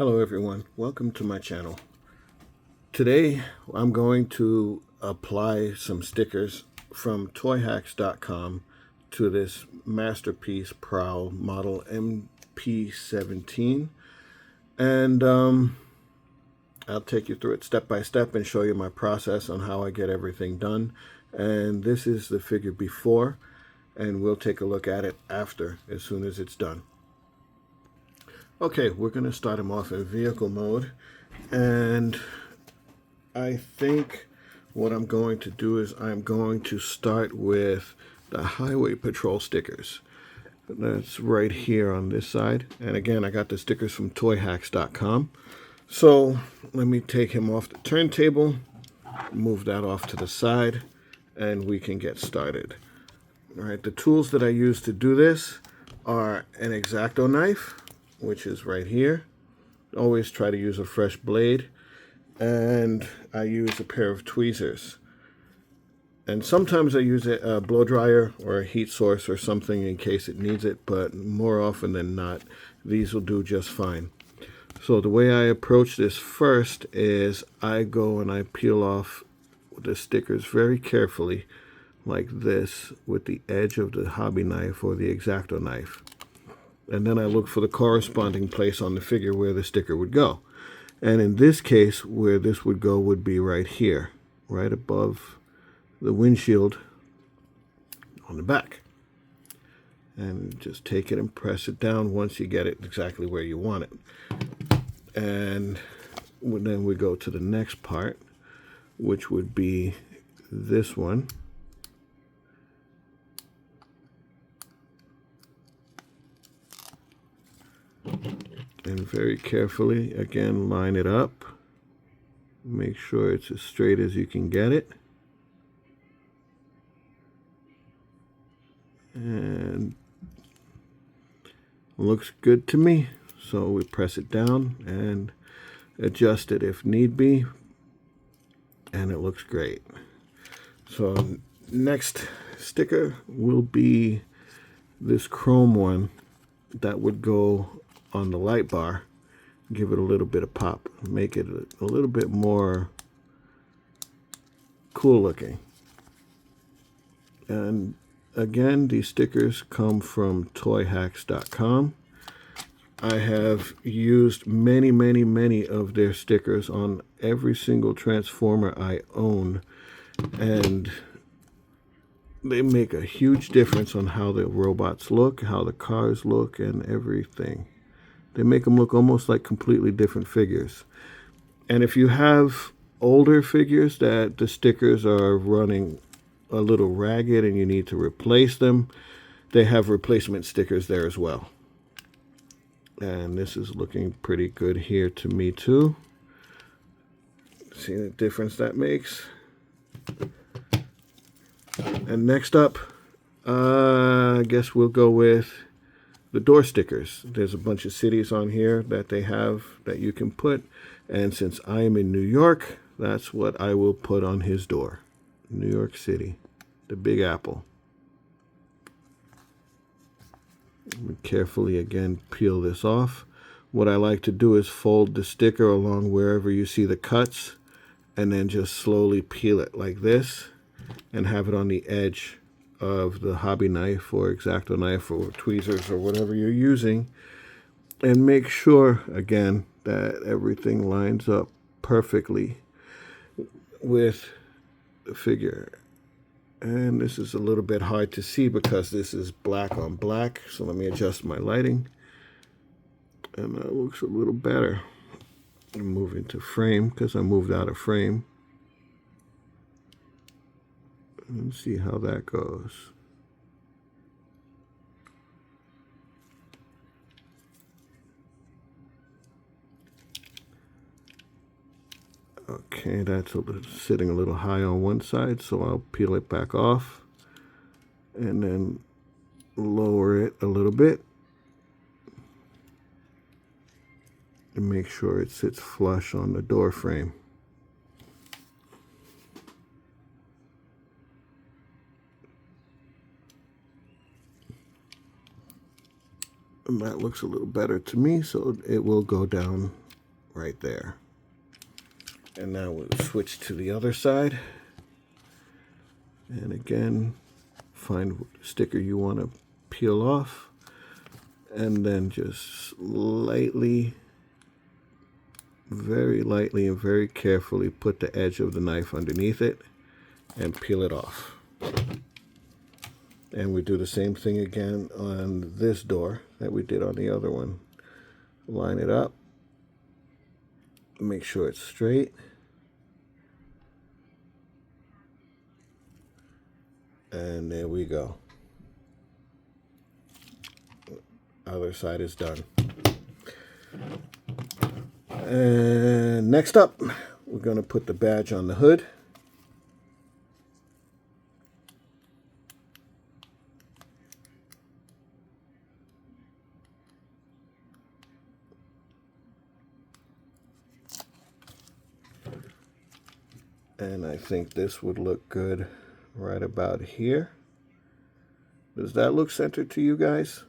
Hello everyone, welcome to my channel. Today I'm going to apply some stickers from Toyhax.com to this masterpiece Prowl model Mp-17, and I'll take you through it step by step and show you my process on how I get everything done. And this is the figure before, and we'll take a look at it after as soon as it's done. Okay, we're going to start him off in vehicle mode, and I think what I'm going to do is I'm going to start with the highway patrol stickers. That's right here on this side, and again I got the stickers from Toyhax.com. So let me take him off the turntable, move that off to the side, and we can get started. All right, the tools that I use to do this are an X-Acto knife, which is right here. Always try to use a fresh blade, and I use a pair of tweezers. And sometimes I use a blow dryer or a heat source or something in case it needs it, but more often than not, these will do just fine. So the way I approach this first is I go and I peel off the stickers very carefully, like this, with the edge of the hobby knife or the X-Acto knife. And then I look for the corresponding place on the figure where the sticker would go. And in this case, where this would go would be right here, right above the windshield on the back. And just take it and press it down once you get it exactly where you want it. And then we go to the next part, which would be this one. And very carefully, again, line it up. Make sure it's as straight as you can get it. And looks good to me. So we press it down and adjust it if need be. And it looks great. So next sticker will be this chrome one that would go on the light bar. Give it a little bit of pop, make it a little bit more cool looking. And again, these stickers come from Toyhax.com. I have used many of their stickers on every single Transformer I own, and they make a huge difference on how the robots look, how the cars look, and everything. They make them look almost like completely different figures. And if you have older figures that the stickers are running a little ragged and you need to replace them, they have replacement stickers there as well. And this is looking pretty good here to me too. See the difference that makes? And next up, I guess we'll go with the door stickers. There's a bunch of cities on here that they have that you can put, and since I am in New York, that's what I will put on his door. New York City, the Big Apple. Carefully again peel this off. What I like to do is fold the sticker along wherever you see the cuts, and then just slowly peel it like this and have it on the edge of the hobby knife or X-Acto knife or tweezers or whatever you're using, and make sure again that everything lines up perfectly with the figure. And this is a little bit hard to see because this is black on black, so let me adjust my lighting, and that looks a little better. I'm moving to frame because I moved out of frame. Let's see how that goes. Okay, that's sitting a little high on one side, so I'll peel it back off and then lower it a little bit and make sure it sits flush on the door frame. And that looks a little better to me, so it will go down right there. And now we'll switch to the other side. And again, find the sticker you want to peel off. And then just lightly, very lightly and very carefully put the edge of the knife underneath it and peel it off. And we do the same thing again on this door that we did on the other one. Line it up. Make sure it's straight. And there we go. Other side is done. And next up, we're going to put the badge on the hood. And I think this would look good right about here. Does that look centered to you guys?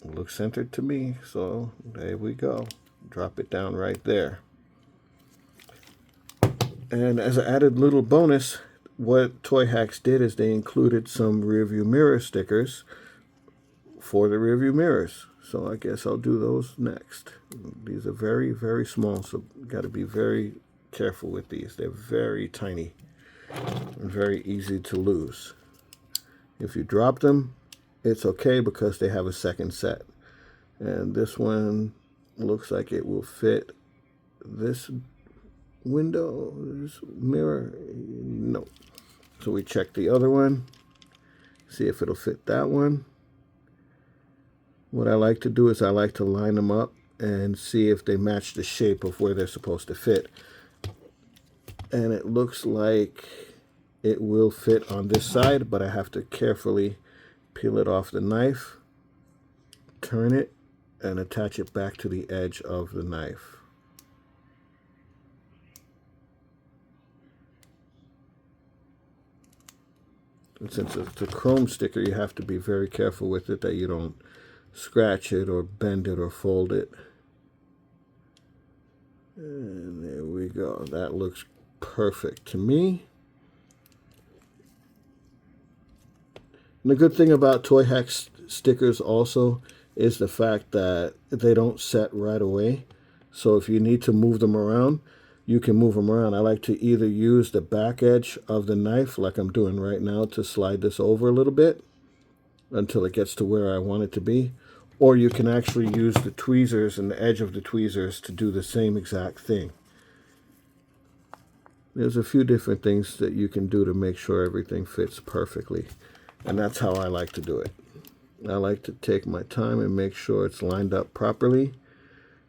It looks centered to me, so there we go. Drop it down right there. And as an added little bonus, what Toyhax did is they included some rearview mirror stickers for the rearview mirrors. So I guess I'll do those next. These are very, very small, so got to be very careful with these. They're very tiny and very easy to lose. If you drop them, it's okay because they have a second set. And this one looks like it will fit this window, this mirror. No. So we check the other one, see if it'll fit that one. What I like to do is I like to line them up and see if they match the shape of where they're supposed to fit. And it looks like it will fit on this side, but I have to carefully peel it off the knife, turn it, and attach it back to the edge of the knife. And since it's a chrome sticker, you have to be very careful with it that you don't scratch it or bend it or fold it. And there we go. That looks perfect to me. And the good thing about Toyhax stickers also is the fact that they don't set right away. So if you need to move them around, you can move them around. I like to either use the back edge of the knife, like I'm doing right now, to slide this over a little bit until it gets to where I want it to be. Or you can actually use the tweezers and the edge of the tweezers to do the same exact thing. There's a few different things that you can do to make sure everything fits perfectly. And that's how I like to do it. I like to take my time and make sure it's lined up properly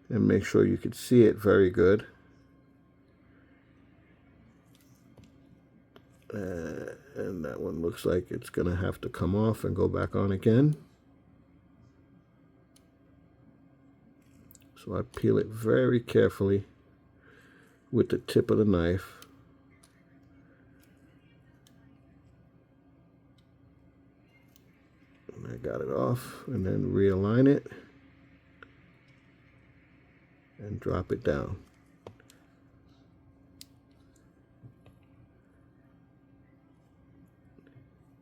and make sure you can see it very good. And that one looks like it's going to have to come off and go back on again. So I peel it very carefully with the tip of the knife. And I got it off, and then realign it and drop it down.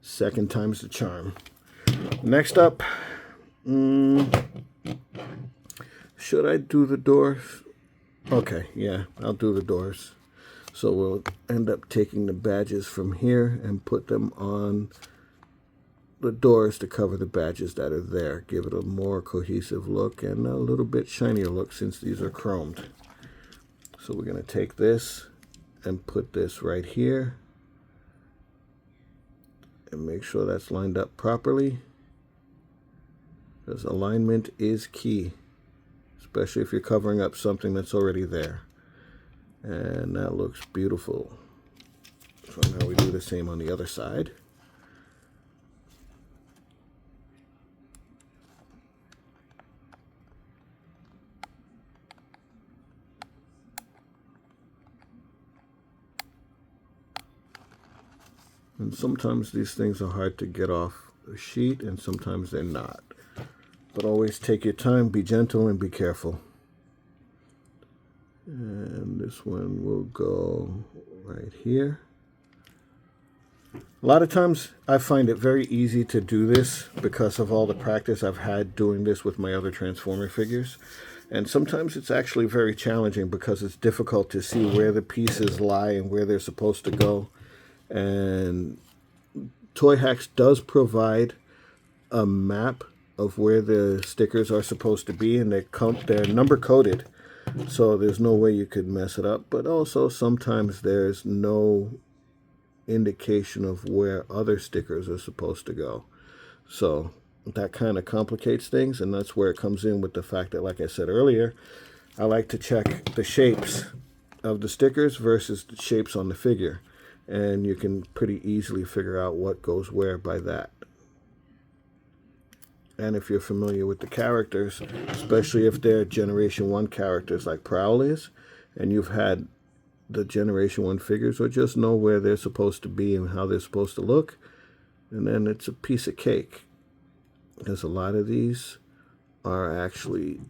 Second time's the charm. Next up, should I do the doors? Okay, yeah, I'll do the doors. So we'll end up taking the badges from here and put them on the doors to cover the badges that are there. Give it a more cohesive look and a little bit shinier look since these are chromed. So we're going to take this and put this right here and make sure that's lined up properly, because alignment is key, especially if you're covering up something that's already there. And that looks beautiful. So now we do the same on the other side. And sometimes these things are hard to get off the sheet and sometimes they're not. But always take your time, be gentle, and be careful. And this one will go right here. A lot of times I find it very easy to do this because of all the practice I've had doing this with my other Transformer figures. And sometimes it's actually very challenging because it's difficult to see where the pieces lie and where they're supposed to go. And Toyhax does provide a map of where the stickers are supposed to be, and they're number coded, so there's no way you could mess it up. But also sometimes there's no indication of where other stickers are supposed to go, so that kind of complicates things. And that's where it comes in with the fact that, like I said earlier, I like to check the shapes of the stickers versus the shapes on the figure, and you can pretty easily figure out what goes where by that. And if you're familiar with the characters, especially if they're Generation 1 characters like Prowl is, and you've had the Generation 1 figures, or just know where they're supposed to be and how they're supposed to look, and then it's a piece of cake. Because a lot of these are actually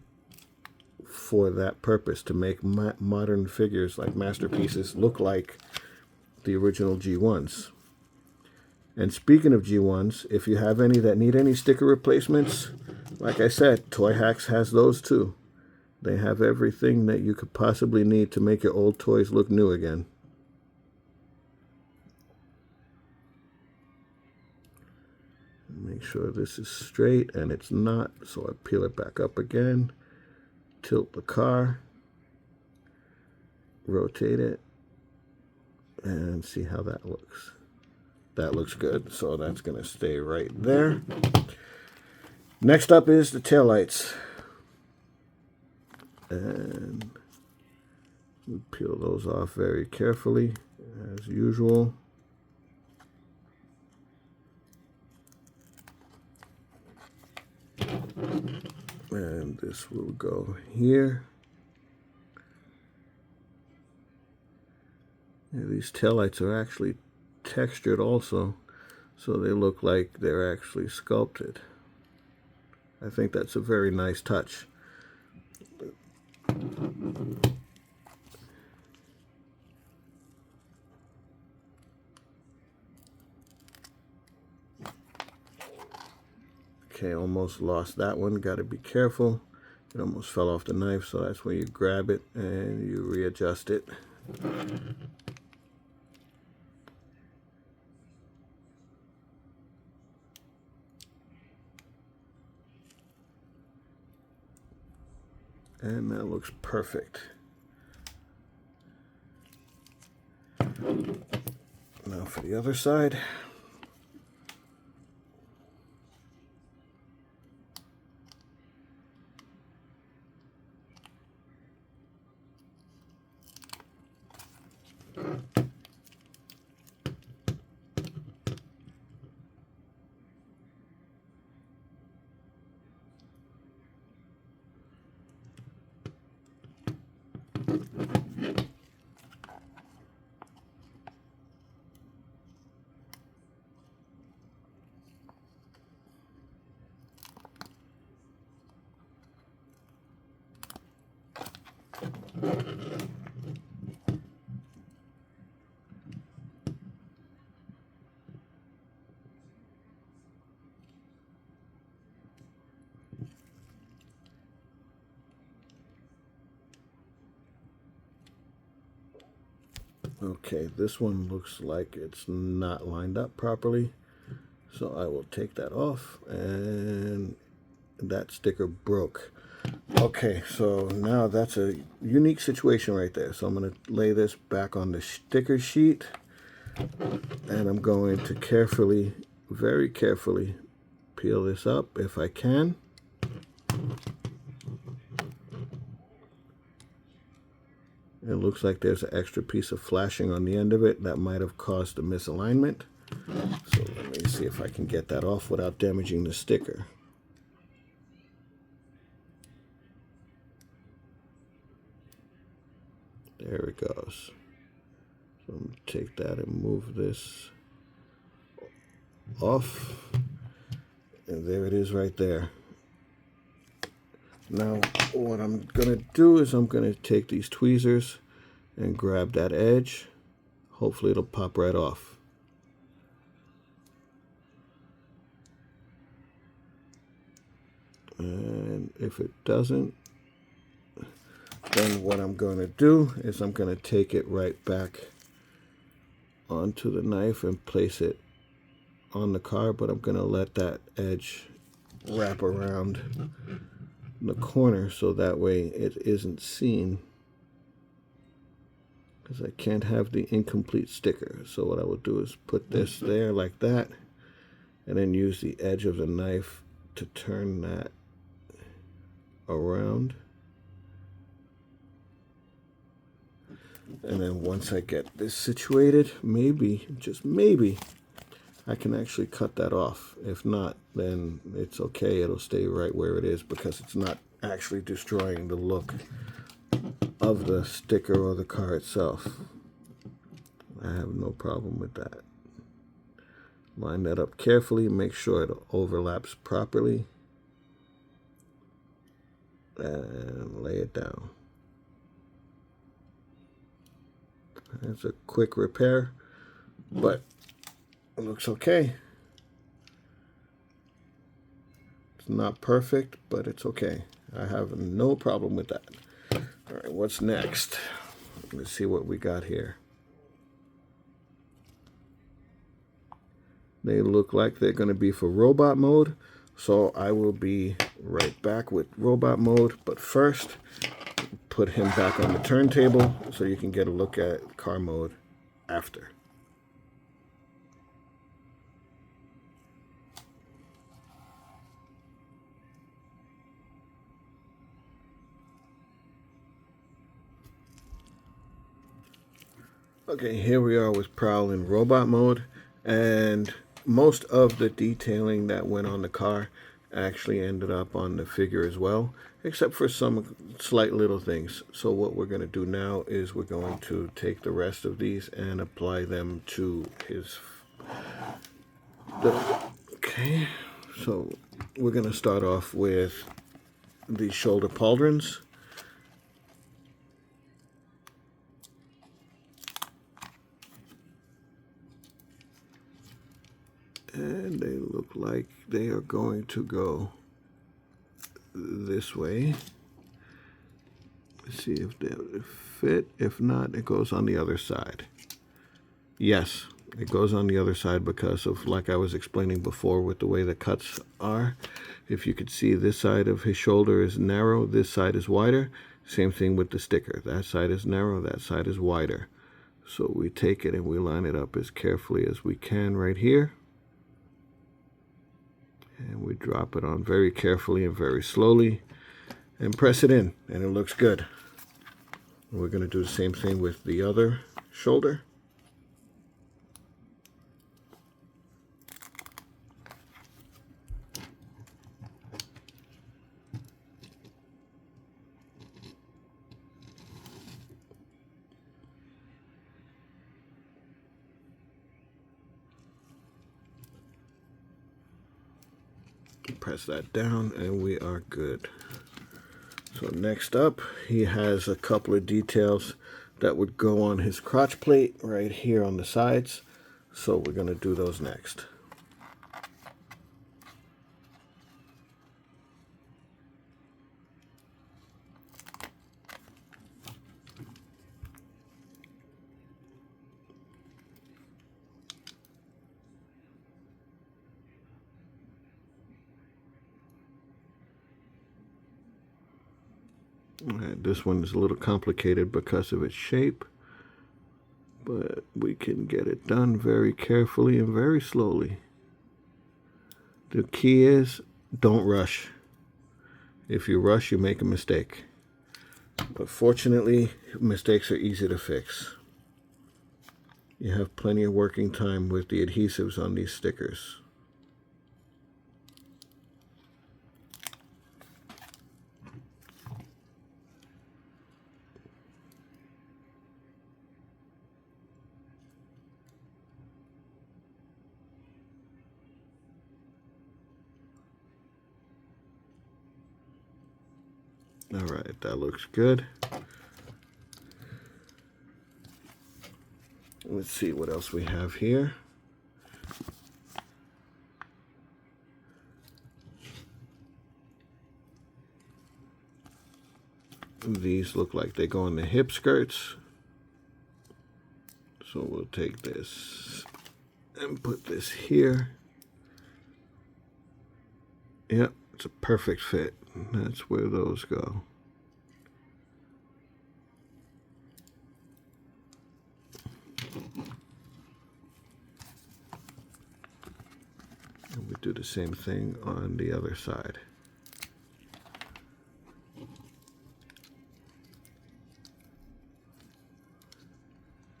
for that purpose, to make modern figures like masterpieces look like the original G1s. And speaking of G1s, if you have any that need any sticker replacements, like I said, Toyhax has those too. They have everything that you could possibly need to make your old toys look new again. Make sure this is straight, and it's not, so I peel it back up again, tilt the car, rotate it, and see how that looks. That looks good, so that's going to stay right there. Next up is the taillights. And we peel those off very carefully, as usual. And this will go here. Yeah, these taillights are actually textured also, so they look like they're actually sculpted. I think that's a very nice touch. Okay, almost lost that one. Got to be careful. It almost fell off the knife, so that's where you grab it and you readjust it. And that looks perfect. Now for the other side. Okay, this one looks like it's not lined up properly, so I will take that off, and that sticker broke. Okay, so now that's a unique situation right there. So I'm going to lay this back on the sticker sheet, and I'm going to carefully, very carefully, peel this up if I can. It looks like there's an extra piece of flashing on the end of it that might have caused a misalignment. So let me see if I can get that off without damaging the sticker. There it goes. So I'm going to take that and move this off. And there it is right there. Now, what I'm going to do is I'm going to take these tweezers and grab that edge. Hopefully it'll pop right off. And if it doesn't, then what I'm going to do is I'm going to take it right back onto the knife and place it on the car, but I'm going to let that edge wrap around the corner so that way it isn't seen, because I can't have the incomplete sticker. So what I will do is put this there like that, and then use the edge of the knife to turn that around. And then once I get this situated, maybe, just maybe, I can actually cut that off. If not, then it's okay. It'll stay right where it is because it's not actually destroying the look of the sticker or the car itself. I have no problem with that. Line that up carefully, make sure it overlaps properly, and lay it down. It's a quick repair, but it looks okay. It's not perfect, but it's okay. I have no problem with that. All right, what's next? Let's see what we got here. They look like they're going to be for robot mode, so I will be right back with robot mode. But first, put him back on the turntable so you can get a look at car mode after. Okay, here we are with Prowl in robot mode, and most of the detailing that went on the car actually ended up on the figure as well, except for some slight little things. So what we're going to do now is we're going to take the rest of these and apply them to his... Okay, so we're going to start off with the shoulder pauldrons. And they look like they are going to go this way. Let's see if they fit. If not, it goes on the other side. Yes, it goes on the other side because of, like I was explaining before, with the way the cuts are. If you could see, this side of his shoulder is narrow, this side is wider. Same thing with the sticker. That side is narrow, that side is wider. So we take it and we line it up as carefully as we can right here. And we drop it on very carefully and very slowly and press it in, and it looks good. And we're going to do the same thing with the other shoulder. Press that down and we are good. So next up, he has a couple of details that would go on his crotch plate right here on the sides. So we're going to do those next. This one is a little complicated because of its shape, but we can get it done very carefully and very slowly. The key is, don't rush. If you rush, you make a mistake. But fortunately, mistakes are easy to fix. You have plenty of working time with the adhesives on these stickers. All right, that looks good. Let's see what else we have here. These look like they go on the hip skirts. So we'll take this and put this here. Yep, it's a perfect fit. That's where those go. And we do the same thing on the other side.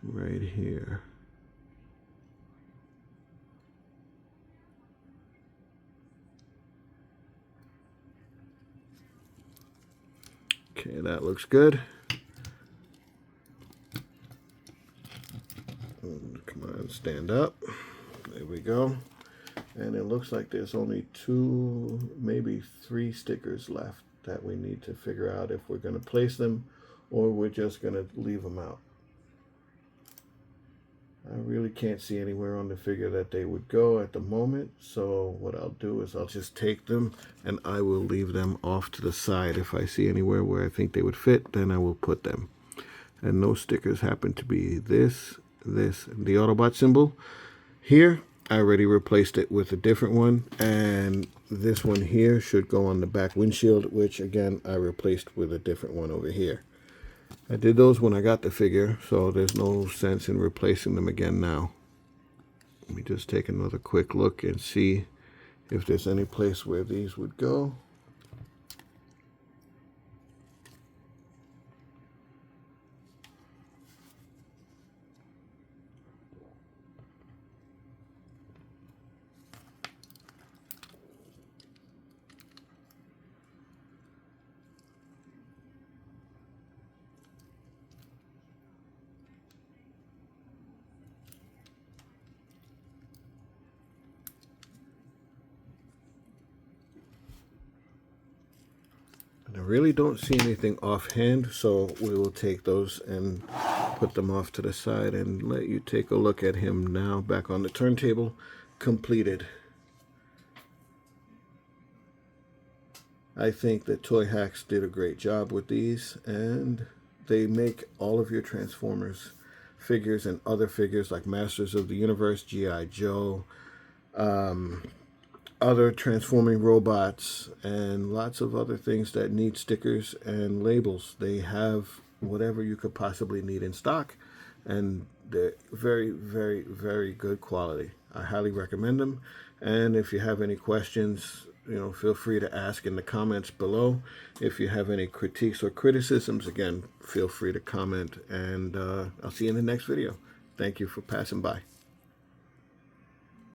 Right here. Okay, that looks good. Come on, stand up. There we go. And it looks like there's only 2, maybe 3 stickers left that we need to figure out if we're going to place them or we're just going to leave them out. I really can't see anywhere on the figure that they would go at the moment, so what I'll do is I'll just take them and I will leave them off to the side. If I see anywhere where I think they would fit, then I will put them. And those stickers happen to be this, the Autobot symbol. Here, I already replaced it with a different one, and this one here should go on the back windshield, which again, I replaced with a different one over here. I did those when I got the figure, so there's no sense in replacing them again now. Let me just take another quick look and see if there's any place where these would go. I really don't see anything offhand, so we will take those and put them off to the side and let you take a look at him now back on the turntable, completed. I think that Toyhax did a great job with these, and they make all of your Transformers figures and other figures like Masters of the Universe, G.I. Joe, other transforming robots, and lots of other things that need stickers and labels. They have whatever you could possibly need in stock, and they're very, very, very good quality. I highly recommend them. And if you have any questions, feel free to ask in the comments below. If you have any critiques or criticisms, again, feel free to comment, and I'll see you in the next video. Thank you for passing by.